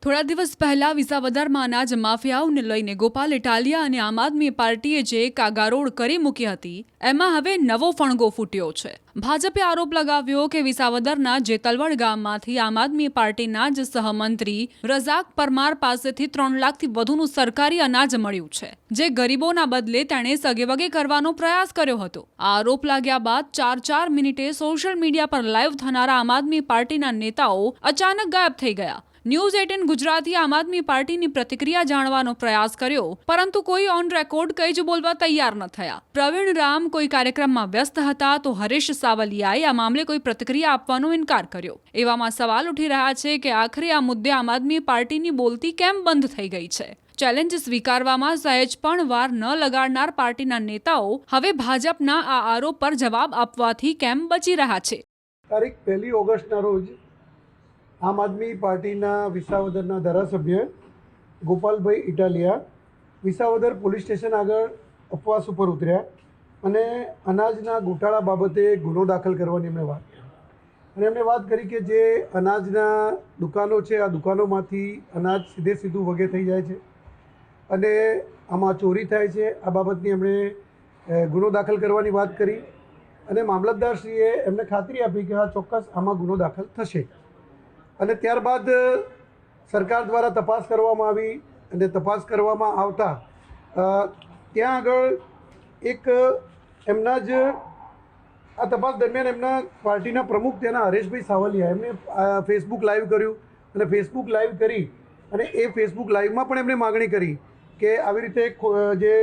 થોડા દિવસ પહેલા વિસાવદરમાં અનાજ માફિયાઓને લઈને ગોપાલ ઇટાલિયા અને આમ આદમી પાર્ટીએ જે કાગારોડ કરી મૂકી હતી એમાં હવે નવો ફણગો ફૂટ્યો છે। ભાજપે આરોપ લગાવ્યો કે વિસાવદરના જેતલવડ ગામમાંથી આમ આદમી પાર્ટીના જ સહમંત્રી રઝાક પરમાર પાસેથી 3 લાખથી વધુનું સરકારી અનાજ મળ્યું છે, જે ગરીબોના બદલે તેણે સગેવગે કરવાનો પ્રયાસ કર્યો હતો। આરોપ લાગ્યા બાદ 4 મિનિટે સોશિયલ મીડિયા પર લાઈવ થનારા આમ આદમી પાર્ટીના નેતાઓ અચાનક ગાયબ થઈ ગયા। ન્યૂઝ 18 ગુજરાતી આમ આદમી પાર્ટીની પ્રતિક્રિયા જાણવાનો પ્રયાસ કર્યો, પરંતુ કોઈ ઓન રેકોર્ડ કંઈ જ બોલવા તૈયાર ન થયા। પ્રવીણ રામ કોઈ કાર્યક્રમમાં વ્યસ્ત હતા તો હરીશ સાવલિયાએ આ મામલે કોઈ પ્રતિક્રિયા આપવાનો ઇનકાર કર્યો। એવામાં સવાલ ઉઠી રહ્યા છે કે આખરે આ મુદ્દે આમ આદમી પાર્ટીની બોલતી કેમ બંધ થઈ ગઈ છે। ચેલેન્જ સ્વીકારવામાં સહેજ પણ વાર ન લગાડનાર પાર્ટીના નેતાઓ હવે ભાજપના આ આરોપ પર જવાબ આપવાથી કેમ બચી રહ્યા છે। તારીખ 1 ઓગસ્ટના રોજ આમ આદમી પાર્ટીના વિસાવદરના ધારાસભ્ય ગોપાલભાઈ ઇટાલિયા વિસાવદર પોલીસ સ્ટેશન આગળ ઉપવાસ ઉપર ઉતર્યા અને અનાજના ગોટાળા બાબતે ગુનો દાખલ કરવાની એમણે વાત કરી અને એમણે વાત કરી કે જે અનાજના દુકાનો છે આ દુકાનોમાંથી અનાજ સીધું વગે થઈ જાય છે અને આમાં ચોરી થાય છે। આ બાબતની એમણે ગુનો દાખલ કરવાની વાત કરી અને મામલતદારશ્રીએ એમને ખાતરી આપી કે હા ચોક્કસ આમાં ગુનો દાખલ થશે અને ત્યારબાદ સરકાર દ્વારા તપાસ કરવામાં આવી અને તપાસ કરવામાં આવતા ત્યાં આગળ એક એમના જ આ તપાસ દરમિયાન એમના પાર્ટીના પ્રમુખ ત્યાંના હરેશભાઈ સાવલિયા એમને ફેસબુક લાઈવ કર્યું અને ફેસબુક લાઈવ કરી અને એ ફેસબુક લાઈવમાં પણ એમણે માગણી કરી કે આવી રીતે જે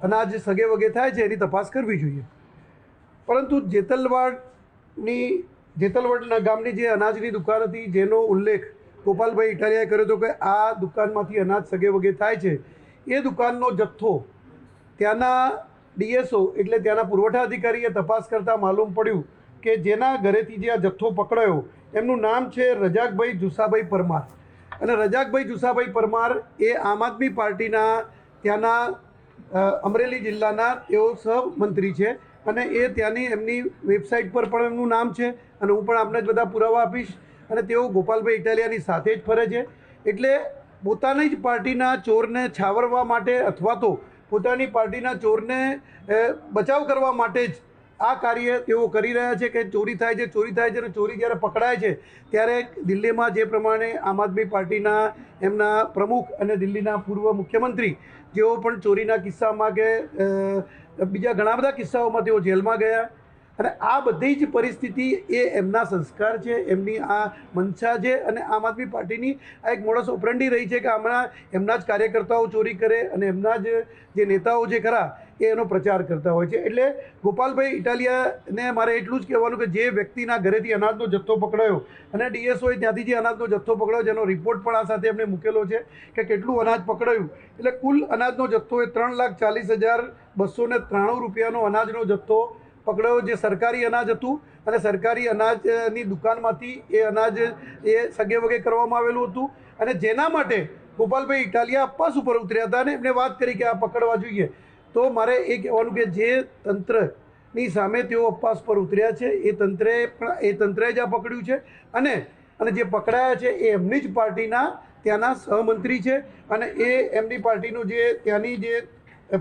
અનાજ સગે વગે થાય છે એની તપાસ કરવી જોઈએ, પરંતુ જેતલવડના ગામની જે અનાજની દુકાન હતી જેનો ઉલ્લેખ ગોપાલભાઈ ઇટાલિયાએ કર્યો હતો કે આ દુકાનમાંથી અનાજ સગે વગે થાય છે, એ દુકાનનો જથ્થો ત્યાંના ડીએસઓ એટલે ત્યાંના પુરવઠા અધિકારીએ તપાસ કરતાં માલુમ પડ્યું કે જેના ઘરેથી જે આ જથ્થો પકડાયો એમનું નામ છે રઝાકભાઈ જુસાભાઈ પરમાર અને રઝાકભાઈ જુસાભાઈ પરમાર એ આમ આદમી પાર્ટીના ત્યાંના અમરેલી જિલ્લાના તેઓ સહમંત્રી છે અને એ ત્યાંની એમની વેબસાઇટ પર પણ એમનું નામ છે અને હું પણ આપને જ બધા પુરાવા આપીશ અને તેઓ ગોપાલભાઈ ઇટાલિયાની સાથે જ ફરે છે। એટલે પોતાની જ પાર્ટીના ચોરને છાવરવા માટે અથવા તો પોતાની પાર્ટીના ચોરને બચાવ કરવા માટે જ આ કાર્ય તેઓ કરી રહ્યા છે કે ચોરી થાય છે અને ચોરી જ્યારે પકડાય છે ત્યારે દિલ્હીમાં જે પ્રમાણે આમ આદમી પાર્ટીના એમના પ્રમુખ અને દિલ્હીના પૂર્વ મુખ્યમંત્રી જેઓ પણ ચોરીના કિસ્સામાં કે બીજા ઘણા બધા કિસ્સાઓમાં તેઓ જેલમાં ગયા અને આ બધી જ પરિસ્થિતિ એ એમના સંસ્કાર છે, એમની આ મંશા છે અને આમ આદમી પાર્ટીની આ એક મોડસ ઓપરેન્ડી રહી છે કે એમના જ કાર્યકર્તાઓ ચોરી કરે અને એમના જ જે નેતાઓ જે ખરા એ એનો પ્રચાર કરતા હોય છે। એટલે ગોપાલભાઈ ઇટાલિયાને મારે એટલું જ કહેવાનું કે જે વ્યક્તિના ઘરેથી અનાજનો જથ્થો પકડાયો અને ડીએસઓએ ત્યાંથી જે અનાજનો જથ્થો પકડાયો જેનો રિપોર્ટ પણ આ સાથે એમણે મૂકેલો છે કે કેટલું અનાજ પકડાયું, એટલે કુલ અનાજનો જથ્થો એ 3,40,293 રૂપિયાનો અનાજનો જથ્થો પકડાયો, જે સરકારી અનાજ હતું અને સરકારી અનાજની દુકાનમાંથી એ અનાજ એ સગે વગે કરવામાં આવેલું હતું અને જેના માટે ગોપાલભાઈ ઇટાલિયા ઉપવાસ ઉપર ઉતર્યા હતા અને એમણે વાત કરી કે આ પકડવા જોઈએ। તો મારે એ કહેવાનું કે જે તંત્રની સામે તેઓ ઉપવાસ પર ઉતર્યા છે એ તંત્રે જ આ પકડ્યું છે અને જે પકડાયા છે એ એમની જ પાર્ટીના ત્યાંના સહમંત્રી છે અને એ એમની પાર્ટીનું જે ત્યાંની જે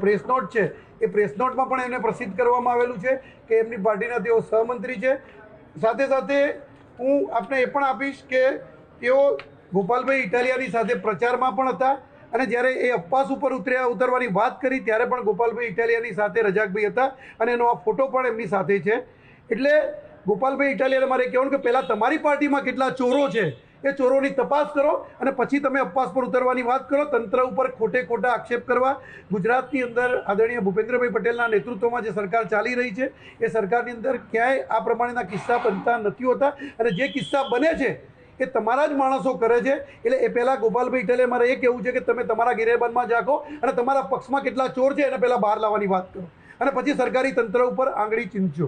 પ્રેસ નોટ છે એ પ્રેસ નોટમાં પણ એમને પ્રસિદ્ધ કરવામાં આવેલું છે કે એમની પાર્ટીના તેઓ સહમંત્રી છે। સાથે સાથે હું આપને એ પણ આપીશ કે તેઓ ગોપાલભાઈ ઇટાલિયાની સાથે પ્રચારમાં પણ હતા અને જ્યારે એ ઉપવાસ ઉપર ઉતરવાની વાત કરી ત્યારે પણ ગોપાલભાઈ ઇટાલિયાની સાથે રઝાકભાઈ હતા અને એનો આ ફોટો પણ એમની સાથે છે। એટલે ગોપાલભાઈ ઇટાલિયાને મારે કહેવાનું કે પહેલાં તમારી પાર્ટીમાં કેટલા ચોરો છે એ ચોરોની તપાસ કરો અને પછી તમે ઉપવાસ પર ઉતરવાની વાત કરો। તંત્ર ઉપર ખોટા આક્ષેપ કરવા ગુજરાતની અંદર આદરણીય ભૂપેન્દ્રભાઈ પટેલના નેતૃત્વમાં જે સરકાર ચાલી રહી છે એ સરકારની અંદર ક્યાંય આ પ્રમાણેના કિસ્સા બનતા નથી હોતા અને જે કિસ્સા બને છે એ તમારા જ માણસો કરે છે। એટલે એ પહેલાં ગોપાલભાઈ ઇટાલિયા મારે એ કહેવું છે કે તમે તમારા ગિરેબાનમાં જાગો અને તમારા પક્ષમાં કેટલા ચોર છે એને પહેલાં બહાર લાવવાની વાત કરો અને પછી સરકારી તંત્ર ઉપર આંગળી ચીંધજો।